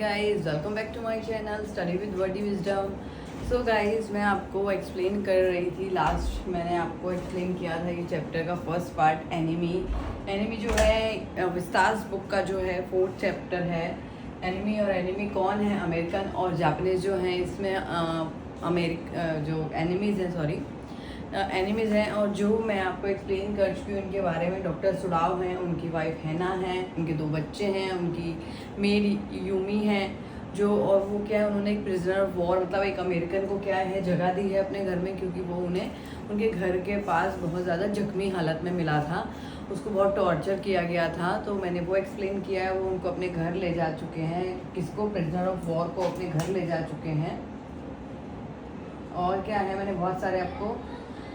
Guys welcome back to my channel study with Wordy Wisdom. So guys मैं आपको explain कर रही थी, लास्ट मैंने आपको एक्सप्लेन किया था ये चैप्टर का फर्स्ट पार्ट एनिमी जो है विस्तास बुक का जो है फोर्थ चैप्टर है। एनिमी और एनिमी कौन है, अमेरिकन और जापानीज जो हैं इसमें जो एनिमीज़ हैं एनिमीज़ हैं। और जो मैं आपको एक्सप्लेन कर चुकी हूँ उनके बारे में, डॉक्टर सुडाव हैं, उनकी वाइफ हैना है, उनके 2 बच्चे हैं, उनकी मेड यूमी है जो, और वो क्या है उन्होंने एक प्रिजनर ऑफ वॉर मतलब एक अमेरिकन को क्या है जगह दी है अपने घर में, क्योंकि वो उन्हें उनके घर के पास बहुत ज़्यादा जख्मी हालत में मिला था, उसको बहुत टॉर्चर किया गया था। तो मैंने वो एक्सप्लेन किया है, वो उनको अपने घर ले जा चुके हैं, किसको, प्रिजनर ऑफ वॉर को अपने घर ले जा चुके हैं। और क्या है, मैंने बहुत सारे आपको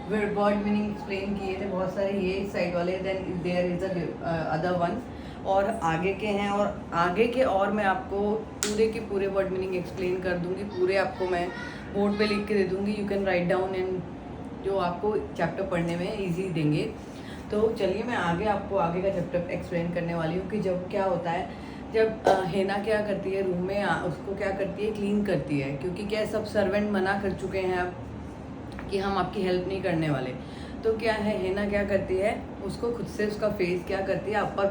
वर्ड मीनिंग एक्सप्लेन किए थे, बहुत सारे ये साइड वाले, then there is other one और आगे के हैं, और आगे के और मैं आपको पूरे के पूरे वर्ड मीनिंग एक्सप्लेन कर दूंगी, पूरे आपको मैं बोर्ड पे लिख के दे दूंगी, you can write down and जो आपको चैप्टर पढ़ने में इजी देंगे। तो चलिए मैं आपको आगे का चैप्टर एक्सप्लेन करने वाली हूँ कि जब क्या होता है, जब हैना क्या करती है रूम में उसको क्या करती है, क्लीन करती है, क्योंकि क्या सब सर्वेंट मना कर चुके हैं अब कि हम आपकी हेल्प नहीं करने वाले। तो क्या है, हैना क्या करती है, उसको खुद से उसका फेस क्या करती है, अपर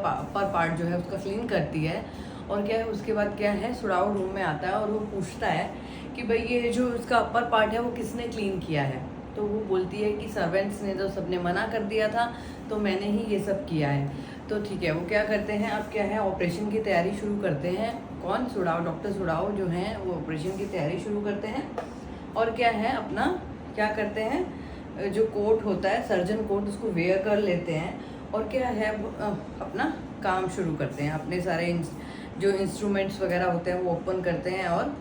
पार्ट जो है उसका क्लीन करती है। और क्या है, उसके बाद क्या है, सुडाव रूम में आता है और वो पूछता है कि भाई ये जो उसका अपर पार्ट है वो किसने क्लीन किया है। तो वो बोलती है कि सर्वेंट्स ने, तो सबने मना कर दिया था तो मैंने ही ये सब किया है। तो ठीक है, वो क्या करते हैं, अब क्या है ऑपरेशन की तैयारी शुरू करते हैं। कौन, सुडाव, डॉक्टर सुडाव जो हैं वो ऑपरेशन की तैयारी शुरू करते हैं। और क्या है, अपना क्या करते हैं, जो कोट होता है सर्जन कोट उसको वेयर कर लेते हैं, और क्या है अपना काम शुरू करते हैं, अपने सारे जो इंस्ट्रूमेंट्स वगैरह होते हैं वो ओपन करते हैं, और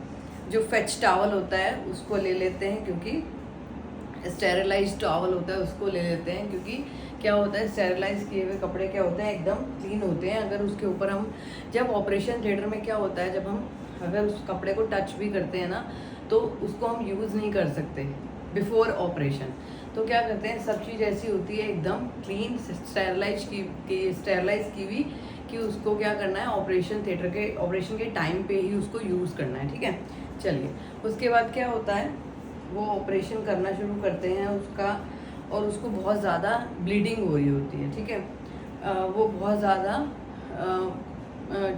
जो फेच टॉवल होता है उसको ले लेते हैं, क्योंकि स्टेरिलाइज टॉवल होता है उसको ले लेते हैं, क्योंकि क्या होता है स्टेरिलाइज किए हुए कपड़े क्या होते हैं एकदम क्लीन होते हैं। अगर उसके ऊपर हम, जब ऑपरेशन थिएटर में क्या होता है, जब हम अगर उस कपड़े को टच भी करते हैं ना तो उसको हम यूज़ नहीं कर सकते बिफोर ऑपरेशन। तो क्या करते हैं, सब चीज़ ऐसी होती है एकदम क्लीन स्टेरलाइज की हुई, कि उसको क्या करना है ऑपरेशन के टाइम पे ही उसको यूज़ करना है। ठीक है, चलिए उसके बाद क्या होता है, वो ऑपरेशन करना शुरू करते हैं उसका, और उसको बहुत ज़्यादा ब्लीडिंग हो रही होती है। ठीक है, वो बहुत ज़्यादा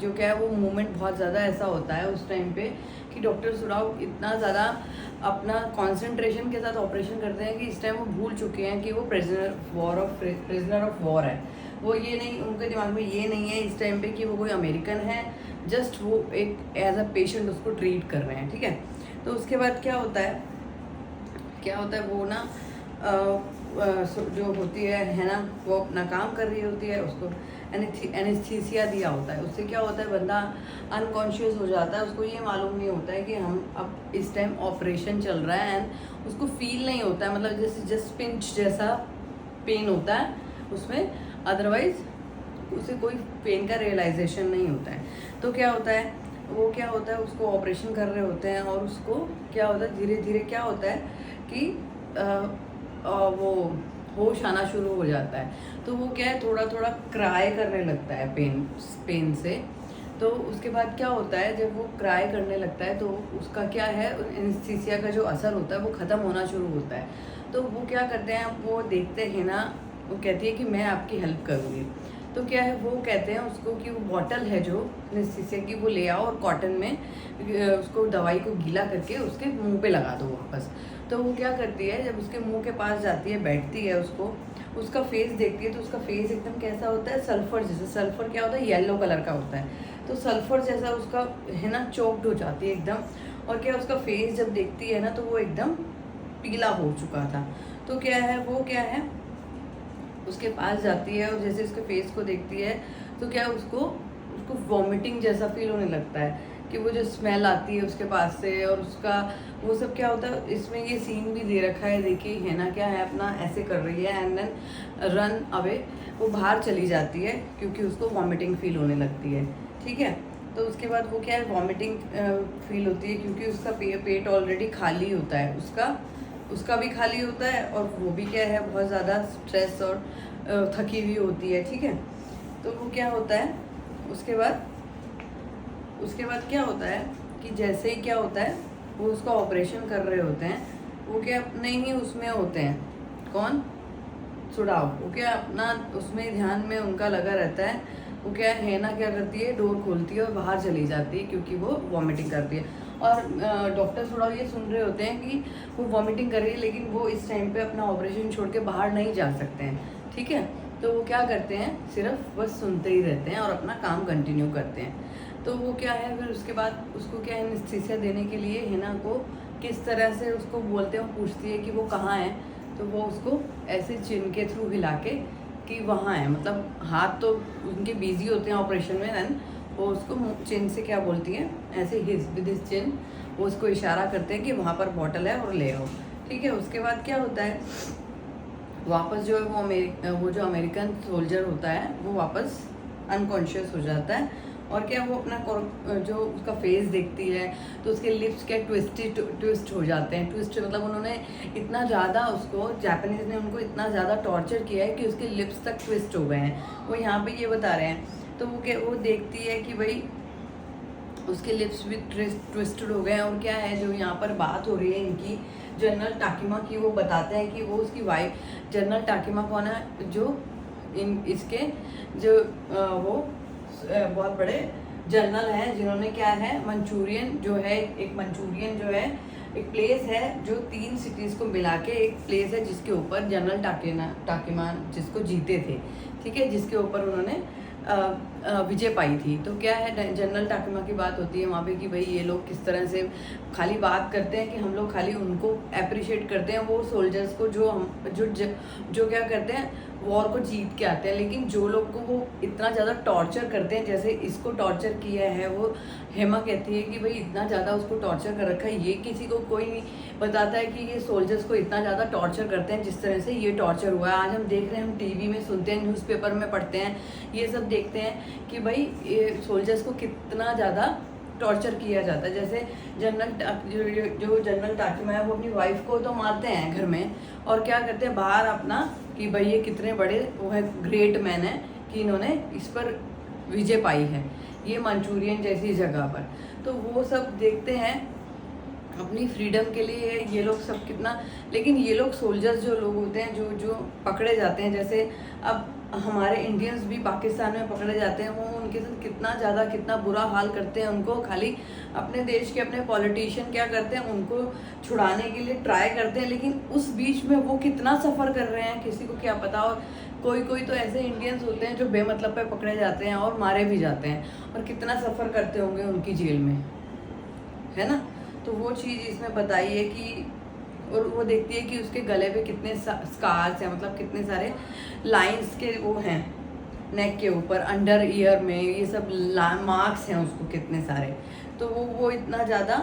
जो क्या है वो मूवमेंट बहुत ज़्यादा ऐसा होता है उस टाइम पे कि डॉक्टर सुडाव इतना ज़्यादा अपना कंसंट्रेशन के साथ ऑपरेशन करते हैं कि इस टाइम वो भूल चुके हैं कि वो प्रिजनर ऑफ वॉर है। वो ये नहीं, उनके दिमाग में ये नहीं है इस टाइम पे कि वो कोई अमेरिकन है, जस्ट वो एक एज अ पेशेंट उसको ट्रीट कर रहे हैं। ठीक है, तो उसके बाद क्या होता है वो ना जो होती है ना, वो अपना काम कर रही होती है, उसको एनेस्थीसिया दिया होता है, उससे क्या होता है बंदा अनकॉन्शियस हो जाता है, उसको ये मालूम नहीं होता है कि हम अब इस टाइम ऑपरेशन चल रहा है, एंड उसको फील नहीं होता है, मतलब जैसे जस्ट पिंच जैसा पेन होता है उसमें, अदरवाइज उसे कोई पेन का रियलाइजेशन नहीं होता है। तो क्या होता है, वो क्या होता है, उसको ऑपरेशन कर रहे होते हैं, और उसको क्या होता है धीरे धीरे क्या होता है कि वो होश आना शुरू हो जाता है। तो वो क्या है, थोड़ा थोड़ा क्राई करने लगता है पेन से। तो उसके बाद क्या होता है, जब वो क्राई करने लगता है तो उसका क्या है, एनेस्थीसिया का जो असर होता है वो ख़त्म होना शुरू होता है। तो वो क्या करते हैं, वो देखते हैं ना, वो कहती है कि मैं आपकी हेल्प करूँगी। तो क्या है, वो कहते हैं उसको कि वो बॉटल है जो एनेस्थीसिया की वो ले आओ, और कॉटन में उसको दवाई को गीला करके उसके मुंह पे लगा दो वापस। तो वो क्या करती है, जब उसके मुंह के पास जाती है, बैठती है, उसका फेस देखती है, तो उसका फेस एकदम कैसा होता है, सल्फर जैसा। सल्फर क्या होता है, येलो कलर का होता है, तो सल्फर जैसा उसका है ना, चोक्ड हो जाती है एकदम। और क्या उसका फेस जब देखती है ना तो वो एकदम पीला हो चुका था। तो क्या है, वो क्या है उसके पास जाती है, और जैसे उसके फेस को देखती है तो क्या उसको वॉमिटिंग जैसा फील होने लगता है, कि वो जो स्मेल आती है उसके पास से, और उसका वो सब क्या होता है, इसमें ये सीन भी दे रखा है, देखिए है ना, क्या है अपना ऐसे कर रही है, एंड देन रन अवे, वो बाहर चली जाती है क्योंकि उसको वॉमिटिंग फील होने लगती है। ठीक है, तो उसके बाद वो क्या है, वॉमिटिंग फील होती है, क्योंकि उसका पेट ऑलरेडी खाली होता है, उसका भी खाली होता है, और वो भी क्या है बहुत ज़्यादा स्ट्रेस और थकी हुई होती है। ठीक है, तो वो क्या होता है, उसके बाद उसके बाद क्या होता है कि जैसे ही क्या होता है, वो उसका ऑपरेशन कर रहे होते हैं, वो क्या अपने ही उसमें होते हैं, कौन, सुड़ाव, वो क्या अपना उसमें ध्यान में उनका लगा रहता है। वो क्या है ना, क्या करती है, डोर खोलती है और बाहर चली जाती है क्योंकि वो वॉमिटिंग करती है। और डॉक्टर सुड़ाव ये सुन रहे होते हैं कि वो वॉमिटिंग कर रही है, लेकिन वो इस टाइम पे अपना ऑपरेशन छोड़ के बाहर नहीं जा सकते हैं, ठीक है। तो वो क्या करते हैं, सिर्फ बस सुनते ही रहते हैं और अपना काम कंटिन्यू करते हैं। तो वो क्या है, फिर उसके बाद उसको क्या है, एनेस्थीसिया देने के लिए हिना को किस तरह से उसको बोलते हैं, वो पूछती है कि वो कहाँ है, तो वो उसको ऐसे चिन के थ्रू हिला के कि वहाँ है, मतलब हाथ तो उनके बिजी होते हैं ऑपरेशन में, देन वो उसको चिन से क्या बोलती है, ऐसे हिज विद हिज चिन वो उसको इशारा करते हैं कि वहाँ पर बॉटल है और ले आओ, ठीक है। उसके बाद क्या होता है, वापस जो है वो जो अमेरिकन सोल्जर होता है वो वापस अनकॉन्शियस हो जाता है। और क्या वो अपना जो उसका फेस देखती है तो उसके लिप्स क्या ट्विस्ट हो जाते हैं। ट्विस्ट मतलब उन्होंने इतना ज़्यादा उसको, जापानीज़ ने उनको इतना ज़्यादा टॉर्चर किया है कि उसके लिप्स तक ट्विस्ट हो गए हैं। वो यहाँ पे ये बता रहे हैं। तो वो देखती है कि भाई उसके लिप्स भी ट्विस्टेड हो गए हैं। और क्या है, जो यहाँ पर बात हो रही है इनकी जनरल टाकिमा की, वो बताते हैं कि वो उसकी वाइफ, जनरल टाकिमा कौन है, जो इसके जो वो बहुत बड़े जनरल हैं, जिन्होंने क्या है, मंचूरियन जो है, एक मंचूरियन जो है एक प्लेस है जो 3 सिटीज़ को मिला के एक प्लेस है जिसके ऊपर जनरल टाकिमा जिसको जीते थे, ठीक है, जिसके ऊपर उन्होंने विजय पाई थी। तो क्या है, जनरल टाकिमा की बात होती है वहाँ पे कि भाई ये लोग किस तरह से खाली बात करते हैं कि हम लोग खाली उनको अप्रिशिएट करते हैं, वो सोल्जर्स को जो क्या करते हैं, वॉर को जीत के आते हैं। लेकिन जो लोग को वो इतना ज़्यादा टॉर्चर करते हैं, जैसे इसको टॉर्चर किया है, वो हेमा कहती है कि भाई इतना ज़्यादा उसको टॉर्चर कर रखा है, ये किसी को कोई नहीं बताता है कि ये सोल्जर्स को इतना ज़्यादा टॉर्चर करते हैं जिस तरह से ये टॉर्चर हुआ है। आज हम देख रहे हैं, हम टीवी में सुनते हैं, न्यूज़पेपर में पढ़ते हैं, ये सब देखते हैं कि भाई ये सोल्जर्स को कितना ज़्यादा टॉर्चर किया जाता है। जैसे जो जनरल टाकिमा है वो अपनी वाइफ को तो मारते हैं घर में, और क्या करते हैं बाहर अपना कि भाई ये कितने बड़े वो है, ग्रेट मैन है कि इन्होंने इस पर विजय पाई है, ये मंचूरियन जैसी जगह पर। तो वो सब देखते हैं अपनी फ्रीडम के लिए ये लोग सब कितना। लेकिन ये लोग सोल्जर्स जो लोग होते हैं, जो पकड़े जाते हैं, जैसे अब हमारे इंडियंस भी पाकिस्तान में पकड़े जाते हैं, वो उनके साथ कितना बुरा हाल करते हैं। उनको खाली अपने देश के अपने पॉलिटिशियन क्या करते हैं, उनको छुड़ाने के लिए ट्राई करते हैं, लेकिन उस बीच में वो कितना सफ़र कर रहे हैं किसी को क्या पता। और कोई तो ऐसे इंडियंस होते हैं जो बेमतलब पे पकड़े जाते हैं और मारे भी जाते हैं, और कितना सफ़र करते होंगे उनकी जेल में, है ना। तो वो चीज़ इसमें बताई है कि, और वो देखती है कि उसके गले पे कितने स्कार्स हैं, मतलब कितने सारे लाइंस के वो हैं नेक के ऊपर, अंडर ईयर में ये सब मार्क्स हैं उसको कितने सारे। तो वो इतना ज़्यादा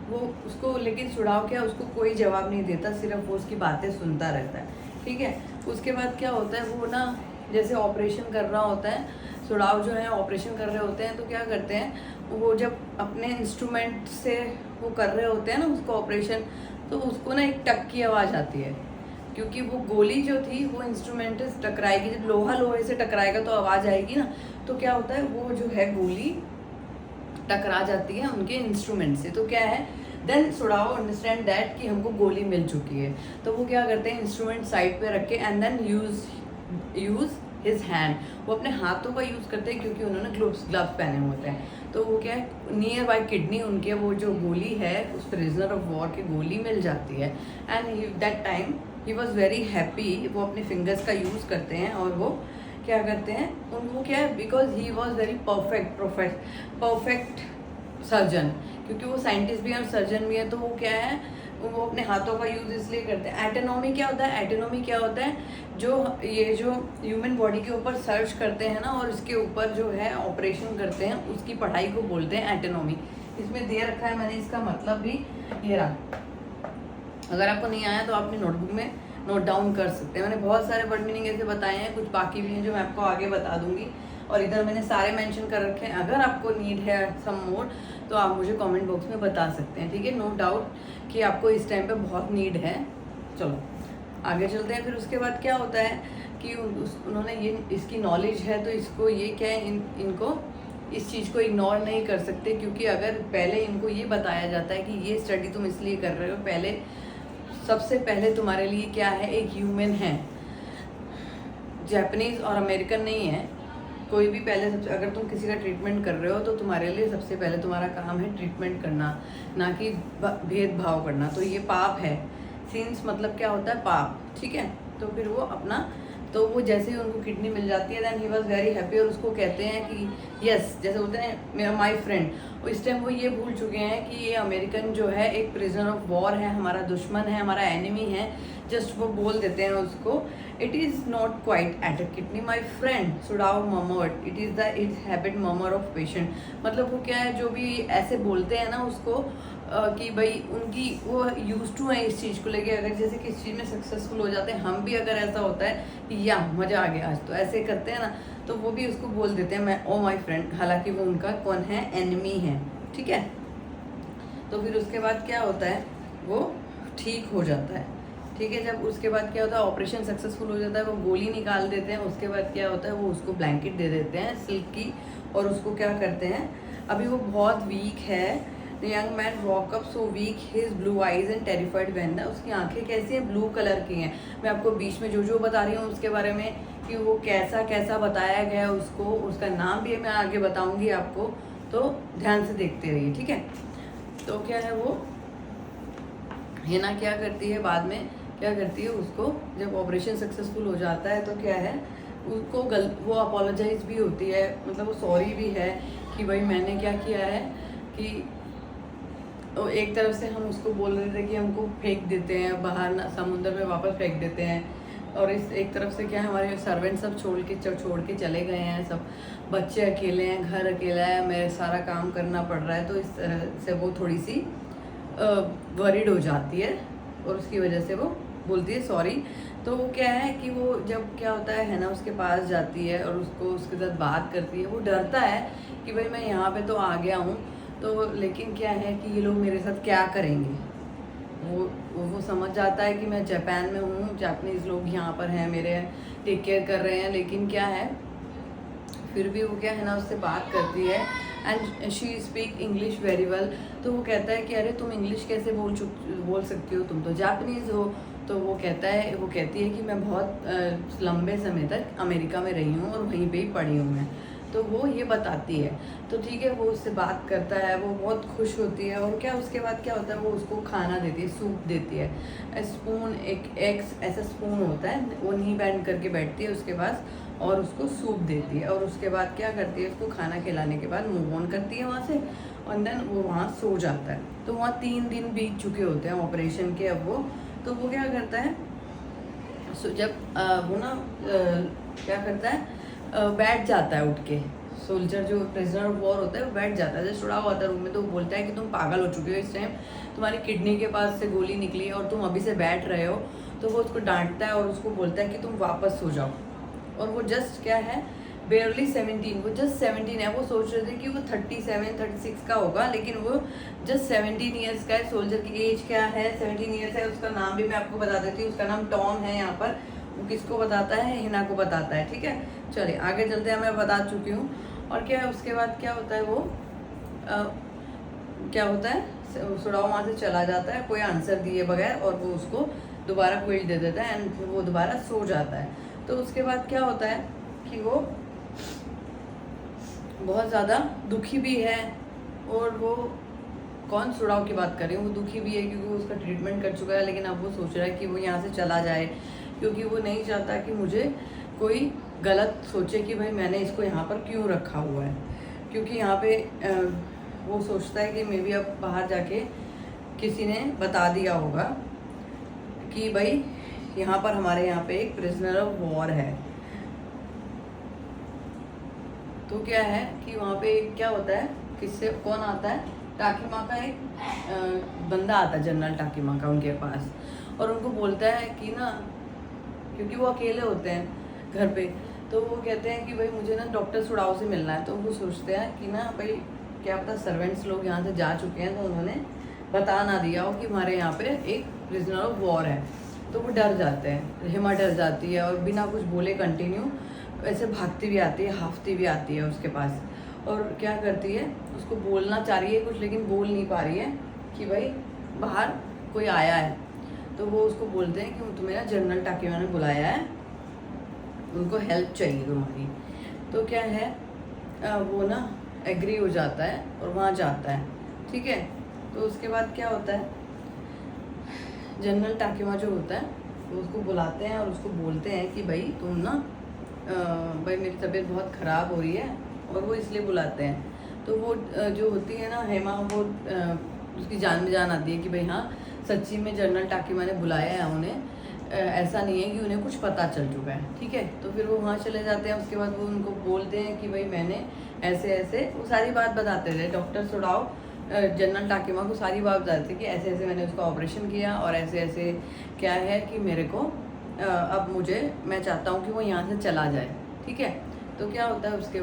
वो उसको, लेकिन सुड़ाव क्या, उसको कोई जवाब नहीं देता, सिर्फ वो उसकी बातें सुनता रहता है, ठीक है। उसके बाद क्या होता है, वो ना जैसे ऑपरेशन कर रहा होता है, सुड़ाव जो है ऑपरेशन कर रहे होते हैं, तो क्या करते हैं वो जब अपने इंस्ट्रूमेंट से वो कर रहे होते हैं ना उसको ऑपरेशन, तो उसको ना एक टक की आवाज़ आती है, क्योंकि वो गोली जो थी वो इंस्ट्रूमेंट से टकराएगी, जब लोहे से टकराएगा तो आवाज़ आएगी ना। तो क्या होता है, वो जो है गोली टकरा जाती है उनके इंस्ट्रूमेंट से। तो क्या है, देन सुड़ाओ अंडरस्टैंड दैट कि हमको गोली मिल चुकी है। तो वो क्या करते हैं, इंस्ट्रूमेंट साइड पे रख के and then use his hand, वो अपने हाथों का यूज़ करते हैं क्योंकि उन्होंने ग्लव्स पहने होते हैं। तो वो क्या है, नियर बाय किडनी उनके वो जो गोली है उस प्रिजनर ऑफ वॉर की गोली मिल जाती है। And that time he was very happy. वो अपने फिंगर्स का यूज़ करते हैं और वो क्या करते हैं, उनको क्या है, because he was very perfect surgeon, क्योंकि वो साइंटिस्ट भी हैं और सर्जन भी हैं। तो वो क्या है, वो अपने हाथों का यूज़ इसलिए करते हैं। एटोनॉमी क्या होता है, एटोनॉमी क्या होता है, जो ह्यूमन बॉडी के ऊपर सर्च करते हैं ना, और इसके ऊपर जो है ऑपरेशन करते हैं, उसकी पढ़ाई को बोलते हैं एटोनॉमी। इसमें दे रखा है मैंने, इसका मतलब भी ये रहा। अगर आपको नहीं आया तो आप अपनी नोटबुक में नोट डाउन कर सकते हैं। मैंने बहुत सारे वर्ड मीनिंग ऐसे बताए हैं, कुछ बाकी भी हैं जो मैं आपको आगे बता दूंगी, और इधर मैंने सारे मेंशन कर रखे हैं। अगर आपको नीड है सम मोर तो आप मुझे कमेंट बॉक्स में बता सकते हैं, ठीक है। नो डाउट कि आपको इस टाइम पे बहुत नीड है। चलो आगे चलते हैं। फिर उसके बाद क्या होता है कि उन्होंने ये इसकी नॉलेज है, तो इसको ये क्या है, इनको इस चीज़ को इग्नोर नहीं कर सकते, क्योंकि अगर पहले इनको ये बताया जाता है कि ये स्टडी तुम इसलिए कर रहे हो, पहले सबसे पहले तुम्हारे लिए क्या है, एक ह्यूमन है, जापानीज़ और अमेरिकन नहीं है कोई भी। पहले सबसे अगर तुम किसी का ट्रीटमेंट कर रहे हो तो तुम्हारे लिए सबसे पहले तुम्हारा काम है ट्रीटमेंट करना, ना कि भेदभाव करना। तो ये पाप है। सिंस मतलब क्या होता है, पाप, ठीक है। तो फिर वो अपना, तो वो जैसे ही उनको किडनी मिल जाती है then he was very happy, और उसको कहते हैं कि यस, जैसे बोलते हैं मेरा माई फ्रेंड। और इस टाइम वो ये भूल चुके हैं कि ये अमेरिकन जो है एक प्रिजनर ऑफ वॉर है, हमारा दुश्मन है, हमारा एनिमी है। जस्ट वो बोल देते हैं उसको, it is not quite at a kidney my friend should have murmured, it is the it's habit murmur of patient. मतलब वो क्या है, जो भी ऐसे बोलते हैं ना उसको कि भाई उनकी वो यूज टू है इस चीज़ को लेके। अगर जैसे किसी चीज़ में सक्सेसफुल हो जाते हैं, हम भी अगर ऐसा होता है कि या मज़ा आ गया आज, तो ऐसे करते हैं ना, तो वो भी उसको बोल देते हैं मैं ओ माई फ्रेंड, हालांकि वो उनका कौन है, एनिमी है, ठीक है। तो फिर उसके बाद क्या होता है, वो ठीक हो जाता है, ठीक है। जब उसके बाद क्या होता है, ऑपरेशन सक्सेसफुल हो जाता है, वो गोली निकाल देते हैं। उसके बाद क्या होता है, वो उसको ब्लैंकेट दे देते हैं सिल्क की, और उसको क्या करते हैं, अभी वो बहुत वीक है। The young man walk up so weak, his blue eyes and terrified when, उसकी आंखें कैसी हैं, ब्लू कलर की हैं। मैं आपको बीच में जो बता रही हूँ उसके बारे में कि वो कैसा कैसा बताया गया है उसको, उसका नाम भी मैं आगे बताऊँगी आपको, तो ध्यान से देखते रहिए, ठीक है। तो क्या है, वो हिना क्या करती है, बाद में क्या करती है, उसको जब ऑपरेशन सक्सेसफुल हो जाता है तो क्या है, उसको वो अपोलोजाइज भी होती है, मतलब वो सॉरी भी है कि भाई मैंने क्या किया है, कि एक तरफ से हम उसको बोल रहे थे कि हमको फेंक देते हैं बाहर ना, समुद्र में वापस फेंक देते हैं, और इस एक तरफ से क्या है, हमारे सर्वेंट सब छोड़ के चले गए हैं, सब बच्चे अकेले हैं, घर अकेला है, मेरे सारा काम करना पड़ रहा है। तो इस तरह से वो थोड़ी सी वरीड हो जाती है, और उसकी वजह से वो बोलती है सॉरी। तो वो क्या है कि वो जब क्या होता है ना, उसके पास जाती है और उसको उसके साथ बात करती है। वो डरता है कि भाई मैं यहाँ पे तो आ गया हूँ, तो लेकिन क्या है कि ये लोग मेरे साथ क्या करेंगे। वो समझ जाता है कि मैं जापान में हूँ, जापानीज़ लोग यहाँ पर हैं, मेरे टेक केयर कर रहे हैं, लेकिन क्या है, फिर भी वो क्या है ना, उससे बात करती है। And she speak English very well. तो वो कहता है कि अरे तुम इंग्लिश कैसे बोल सकती हो, तुम तो जापानीज़ हो। तो वो कहती है कि मैं बहुत लंबे समय तक अमेरिका में रही हूँ और वहीं पे ही पढ़ी हूँ मैं। तो वो ये बताती है। तो ठीक है, वो उससे बात करता है, वो बहुत खुश होती है। और क्या उसके बाद क्या होता है, वो उसको खाना देती है, सूप देती है। स्पून, एक ऐसा स्पून होता है, वो नी बैंड करके बैठती है उसके पास, और उसको सूप देती है। और उसके बाद क्या करती है, उसको खाना खिलाने के बाद मूव ऑन करती है वहाँ से, और देन वो वहाँ सो जाता है। तो वहाँ 3 दिन बीत चुके होते हैं ऑपरेशन के। अब वो तो वो क्या करता है, जब वो ना क्या करता है, बैठ जाता है उठ के। सोल्जर जो प्रिजनर ऑफ वॉर होता है वो बैठ जाता है, जैसे छुड़ा हुआ था रूम में। तो वो बोलता है कि तुम पागल हो चुके हो, इस टाइम तुम्हारी किडनी के पास से गोली निकली और तुम अभी से बैठ रहे हो। तो वो उसको डांटता है और उसको बोलता है कि तुम वापस सो जाओ। और वो जस्ट क्या है, बेयरली 17, वो जस्ट 17 है। वो सोच रहे थे कि वो 37-36 का होगा, लेकिन वो जस्ट 17 ईयर्स का है। सोल्जर की एज क्या है, 17 ईयर्स है। उसका नाम भी मैं आपको बता देती हूँ, उसका नाम टॉम है। यहाँ पर वो किसको बताता है, हिना को बताता है, ठीक है। चलिए आगे चलते हैं, मैं बता चुकी हूँ। और क्या है उसके बाद क्या होता है, वो क्या होता है, सुड़ाव वहाँ से चला जाता है कोई आंसर दिए बगैर, और वो उसको दोबारा क्विल दे देता है, एंड वो दोबारा सो जाता है। तो उसके बाद क्या होता है कि वो बहुत ज़्यादा दुखी भी है, और वो कौन सुड़ाव की बात कर रही हूँ, वो दुखी भी है क्योंकि वो उसका ट्रीटमेंट कर चुका है। लेकिन अब वो सोच रहा है कि वो यहाँ से चला जाए, क्योंकि वो नहीं चाहता कि मुझे कोई गलत सोचे कि भाई मैंने इसको यहाँ पर क्यों रखा हुआ है। क्योंकि यहाँ पे वो सोचता है कि मे बी अब बाहर जाके किसी ने बता दिया होगा कि भाई यहाँ पर हमारे यहाँ पे एक प्रिजनर ऑफ वॉर है। तो क्या है कि वहाँ पे क्या होता है, किससे कौन आता है, टाकीमा का एक बंदा आता है, जनरल टाकीमा का उनके पास, और उनको बोलता है कि ना, क्योंकि वो अकेले होते हैं घर पे, तो वो कहते हैं कि भाई मुझे ना डॉक्टर सुड़ाव से मिलना है। तो वो सोचते हैं कि ना भाई क्या पता सर्वेंट्स लोग यहाँ से जा चुके हैं, तो उन्होंने बता ना दिया हो कि हमारे यहाँ पे एक प्रिजनर ऑफ वॉर है। तो वो डर जाते हैं, हिमा डर जाती है, और बिना कुछ बोले कंटिन्यू ऐसे भागती भी आती है, हाफती भी आती है उसके पास। और क्या करती है, उसको बोलना चाह रही है कुछ लेकिन बोल नहीं पा रही है कि भाई बाहर कोई आया है। तो वो उसको बोलते हैं कि तुम्हें ना जनरल टाकिमा ने बुलाया है, उनको हेल्प चाहिए तुम्हारी। तो क्या है, वो ना एग्री हो जाता है और वहाँ जाता है, ठीक है। तो उसके बाद क्या होता है, जनरल टाकिमा जो होता है वो उसको बुलाते हैं और उसको बोलते हैं कि भाई तुम ना भाई मेरी तबीयत बहुत ख़राब हो रही है, और वो इसलिए बुलाते हैं। तो वो जो होती है ना हेमा, वो उसकी जान में जान आती है कि भाई हाँ सच्ची में जनरल टाकिमा ने बुलाया है उन्हें, ऐसा नहीं है कि उन्हें कुछ पता चल चुका है, ठीक है। तो फिर वो वहाँ चले जाते हैं। उसके बाद वो उनको बोलते हैं कि भाई मैंने ऐसे ऐसे, वो सारी बात बताते थे डॉक्टर सुडाव जनरल टाकिमा को सारी बात बताते कि ऐसे ऐसे मैंने उसका ऑपरेशन किया और ऐसे ऐसे क्या है कि मेरे को अब मैं चाहता हूँ कि वो यहाँ से चला जाए, ठीक है। तो क्या होता है उसके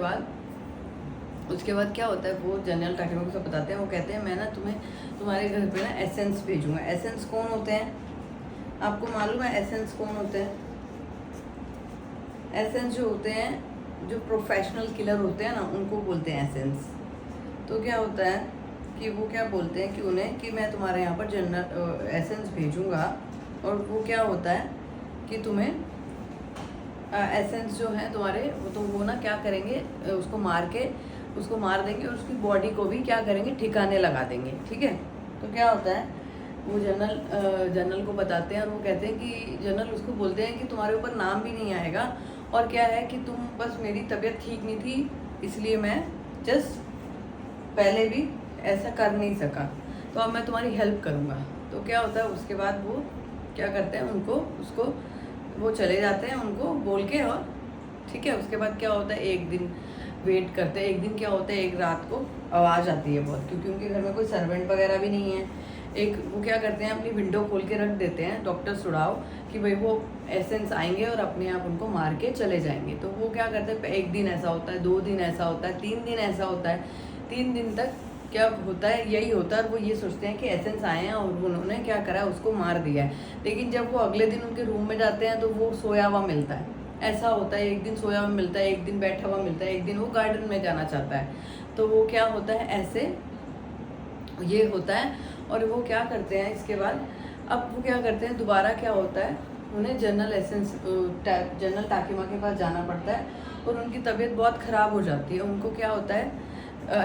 बाद क्या होता है, वो जनरल टाकिमा को सब बताते हैं। वो कहते हैं मैं ना तुम्हारे घर पे ना एसेंस भेजूँगा। एसेंस कौन होते हैं, आपको मालूम है एसेंस कौन होते हैं? एसेंस जो होते हैं, जो प्रोफेशनल किलर होते हैं ना, उनको बोलते हैं एसेंस। तो क्या होता है कि वो क्या बोलते हैं कि उन्हें कि मैं तुम्हारे यहाँ पर जनरल एसेंस भेजूँगा, और वो क्या होता है कि तुम्हें एसेंस जो है तुम्हारे, तो वो ना क्या करेंगे, उसको मार देंगे और उसकी बॉडी को भी क्या करेंगे, ठिकाने लगा देंगे, ठीक है। तो क्या होता है, वो जनरल को बताते हैं और वो कहते हैं कि जनरल उसको बोलते हैं कि तुम्हारे ऊपर नाम भी नहीं आएगा, और क्या है कि तुम बस, मेरी तबीयत ठीक नहीं थी इसलिए मैं जस्ट पहले भी ऐसा कर नहीं सका, तो अब मैं तुम्हारी हेल्प करूँगा। तो क्या होता है उसके बाद वो क्या करते हैं, वो चले जाते हैं उनको बोल के, और ठीक है। उसके बाद क्या होता है, एक दिन वेट करते हैं। एक दिन क्या होता है, एक रात को आवाज़ आती है बहुत, क्योंकि उनके घर में कोई सर्वेंट वगैरह भी नहीं है। वो क्या करते हैं, अपनी विंडो खोल के रख देते हैं डॉक्टर सुडाव कि भाई वो एसेंस आएंगे और अपने आप उनको मार के चले जाएंगे। तो वो क्या करते हैं, एक दिन ऐसा होता है, 2 दिन ऐसा होता है, 3 दिन ऐसा होता है। 3 दिन तक क्या होता है, यही होता है। और वो ये सोचते हैं कि एसेंस आए हैं और उन्होंने क्या करा है, उसको मार दिया है। लेकिन जब वो अगले दिन उनके रूम में जाते हैं तो वो सोया हुआ मिलता है। ऐसा होता है, एक दिन सोया हुआ मिलता है, एक दिन बैठा हुआ मिलता है, एक दिन वो गार्डन में जाना चाहता है। तो वो क्या होता है, ऐसे ये होता है। और वो क्या करते हैं इसके बाद, अब वो क्या करते हैं, दोबारा क्या होता है, उन्हें जनरल टाकिमा के पास जाना पड़ता है और उनकी तबीयत बहुत ख़राब हो जाती है। उनको क्या होता है,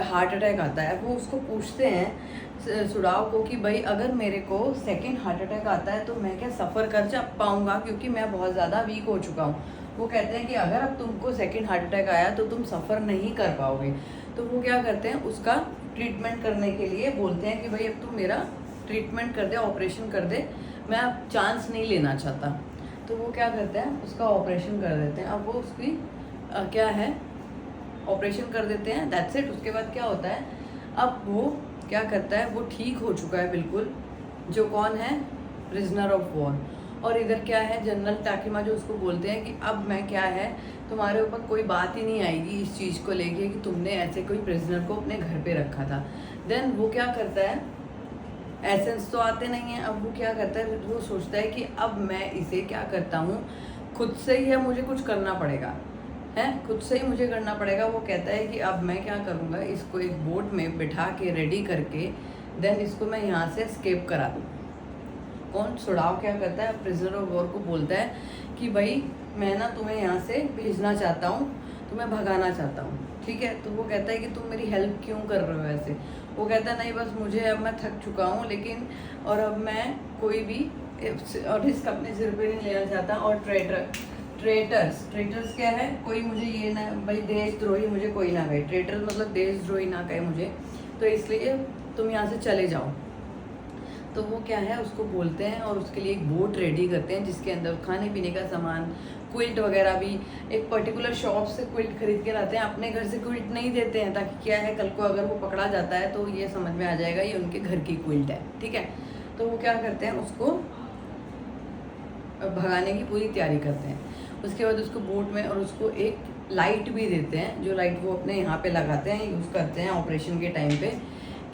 हार्ट अटैक आता है। वो उसको पूछते हैं सुडाव को कि भाई अगर मेरे को सेकंड हार्ट अटैक आता है तो मैं क्या सफ़र कर पाऊँगा, क्योंकि मैं बहुत ज़्यादा वीक हो चुका हूँ। वो कहते हैं कि अगर अब तुमको सेकंड हार्ट अटैक आया तो तुम सफ़र नहीं कर पाओगे। तो वो क्या करते हैं, उसका ट्रीटमेंट करने के लिए बोलते हैं कि भाई अब तुम मेरा ट्रीटमेंट कर दे, ऑपरेशन कर दे, मैं अब चांस नहीं लेना चाहता। तो वो क्या करते हैं, उसका ऑपरेशन कर देते हैं। अब वो उसकी क्या है, ऑपरेशन कर देते हैं, दैट्स इट। उसके बाद क्या होता है, अब वो क्या करता है, वो ठीक हो चुका है बिल्कुल, जो कौन है, प्रिजनर ऑफ वॉर। और इधर क्या है, जनरल टाकिमा जो उसको बोलते हैं कि अब मैं क्या है, तुम्हारे ऊपर कोई बात ही नहीं आएगी इस चीज़ को लेके कि तुमने ऐसे कोई प्रिजनर को अपने घर पे रखा था। देन वो क्या करता है, एसेंस तो आते नहीं हैं। अब वो क्या करता है, वो सोचता है कि अब मैं इसे क्या करता हूँ, खुद से ही है, मुझे कुछ करना पड़ेगा, है खुद से ही मुझे करना पड़ेगा। वो कहता है कि अब मैं क्या करूँगा, इसको एक बोट में बिठा के रेडी करके देन इसको मैं यहाँ से एस्केप करा दूँ। कौन, सुडाव क्या करता है, प्रिजनर ऑफ वॉर को बोलता है कि भाई मैं ना तुम्हें यहाँ से भेजना चाहता हूँ, तुम्हें भगाना चाहता हूँ, ठीक है। तो वो कहता है कि तुम मेरी हेल्प क्यों कर रहे हो ऐसे। वो कहता है नहीं, बस मुझे अब मैं थक चुका हूँ, लेकिन और अब मैं कोई भी और रिस्क अपने सिर पे नहीं लेना चाहता। और ट्रेटर्स क्या है, कोई मुझे ये ना, भाई देशद्रोही मुझे कोई ना कहे, ट्रेटर मतलब देशद्रोही ना कहे मुझे, तो इसलिए तुम यहाँ से चले जाओ। तो वो क्या है, उसको बोलते हैं और उसके लिए एक बोट रेडी करते हैं जिसके अंदर खाने पीने का सामान, क्विल्ट वगैरह भी, एक पर्टिकुलर शॉप से क्विल्ट खरीद के लाते हैं। अपने घर से क्विल्ट नहीं देते हैं, ताकि क्या है, कल को अगर वो पकड़ा जाता है तो ये समझ में आ जाएगा ये उनके घर की क्विल्ट है, ठीक है। तो वो क्या करते हैं, उसको भगाने की पूरी तैयारी करते हैं। उसके बाद उसको बोट में, और उसको एक लाइट भी देते हैं, जो लाइट वो अपने यहाँ पे लगाते हैं, यूज़ करते हैं ऑपरेशन के टाइम पे,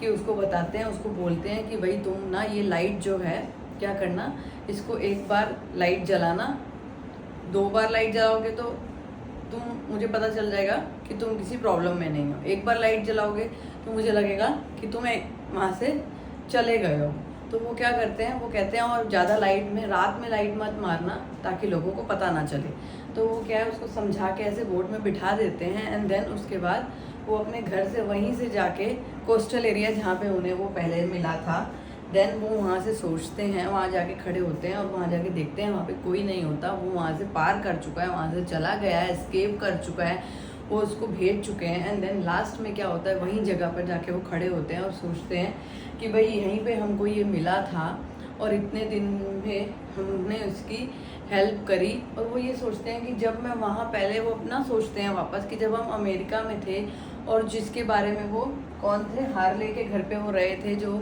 कि उसको बताते हैं, उसको बोलते हैं कि भाई तुम ना ये लाइट जो है क्या करना, इसको एक बार लाइट जलाना, 2 बार लाइट जलाओगे तो मुझे पता चल जाएगा कि तुम किसी प्रॉब्लम में नहीं हो। एक बार लाइट जलाओगे तो मुझे लगेगा कि तुम वहाँ से चले गए हो। तो वो क्या करते हैं, वो कहते हैं और ज़्यादा लाइट में, रात में लाइट मत मारना ताकि लोगों को पता ना चले। तो वो क्या है, उसको समझा के ऐसे बोट में बिठा देते हैं एंड देन उसके बाद वो अपने घर से वहीं से जाके कोस्टल एरिया जहाँ पे उन्हें वो पहले मिला था, देन वो वहाँ से सोचते हैं, वहाँ जाके खड़े होते हैं और वहाँ जाके देखते हैं वहाँ पे कोई नहीं होता। वो वहाँ से पार कर चुका है, वहाँ से चला गया है, एस्केप कर चुका है, वो उसको भेज चुके हैं। एंड देन लास्ट में क्या होता है, वहीं जगह पर जाके वो खड़े होते हैं और सोचते हैं कि भाई यहीं पे हमको ये मिला था और इतने दिन में हमने उसकी हेल्प करी। और वो ये सोचते हैं कि जब मैं वहाँ, पहले वो अपना सोचते हैं वापस कि जब हम अमेरिका में थे और जिसके बारे में वो कौन थे, हार्ले के घर पे वो रहे थे, जो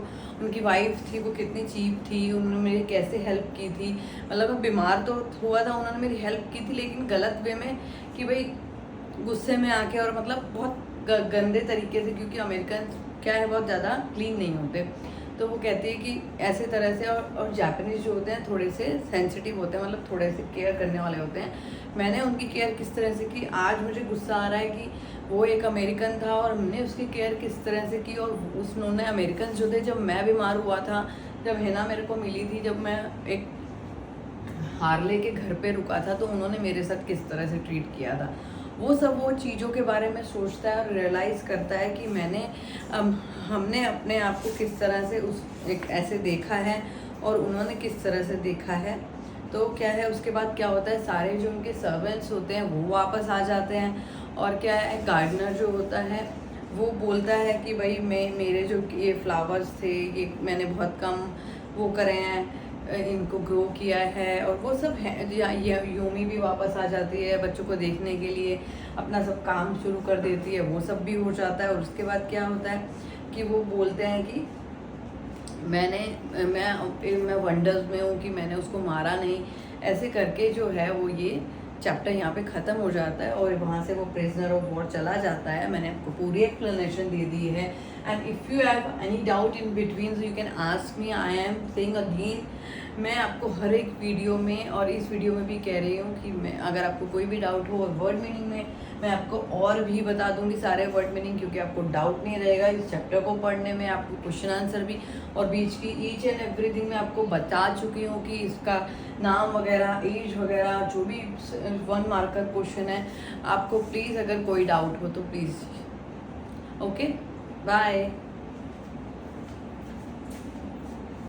उनकी वाइफ थी वो कितनी चीप थी, उन्होंने मेरी कैसे हेल्प की थी। मतलब मैं बीमार तो हुआ था, उन्होंने मेरी हेल्प की थी लेकिन गलत वे में कि भाई गुस्से में आके, और मतलब बहुत गंदे तरीके से, क्योंकि अमेरिकन क्या है बहुत ज़्यादा क्लीन नहीं होते। तो वो कहती है कि ऐसे तरह से, और जापानीज जो होते हैं थोड़े से सेंसिटिव होते हैं, मतलब थोड़े से केयर करने वाले होते हैं। मैंने उनकी केयर किस तरह से की, आज मुझे गुस्सा आ रहा है कि वो एक अमेरिकन था और हमने उसकी केयर किस तरह से की। और उन्होंने, अमेरिकन जो थे, जब मैं बीमार हुआ था, जब हेना मेरे को मिली थी, जब मैं एक हार्ले के घर पे रुका था, तो उन्होंने मेरे साथ किस तरह से ट्रीट किया था, वो सब वो चीज़ों के बारे में सोचता है और रियलाइज़ करता है कि हमने अपने आप को किस तरह से उस एक ऐसे देखा है और उन्होंने किस तरह से देखा है। तो क्या है, उसके बाद क्या होता है, सारे जो उनके सर्वेंट्स होते हैं वो वापस आ जाते हैं। और क्या है, गार्डनर जो होता है वो बोलता है कि भाई मेरे जो ये फ्लावर्स थे, ये मैंने बहुत कम वो करे हैं, इनको ग्रो किया है, और वो सब है। यूमी भी वापस आ जाती है बच्चों को देखने के लिए, अपना सब काम शुरू कर देती है, वो सब भी हो जाता है। और उसके बाद क्या होता है कि वो बोलते हैं कि मैं वंडर्स में हूँ कि मैंने उसको मारा नहीं, ऐसे करके जो है वो ये चैप्टर यहाँ पे ख़त्म हो जाता है और वहाँ से वो प्रिजनर ऑफ वॉर चला जाता है। मैंने आपको पूरी एक्सप्लेनेशन दे दी है। And if you have any doubt in between, you can ask me. I am saying again, मैं आपको हर एक वीडियो में और इस वीडियो में भी कह रही हूँ कि मैं, अगर आपको कोई भी डाउट हो वर्ड मीनिंग में, मैं आपको और भी बता दूंगी सारे वर्ड मीनिंग, क्योंकि आपको डाउट नहीं रहेगा इस चैप्टर को पढ़ने में। आपको क्वेश्चन आंसर भी और बीच की ईच एंड एवरीथिंग मैं आपको बता चुकी हूँ कि इसका नाम वगैरह, एज वगैरह, जो भी 1 मार्कर क्वेश्चन है। आपको प्लीज़ अगर कोई डाउट हो तो प्लीज़, ओके, बाय।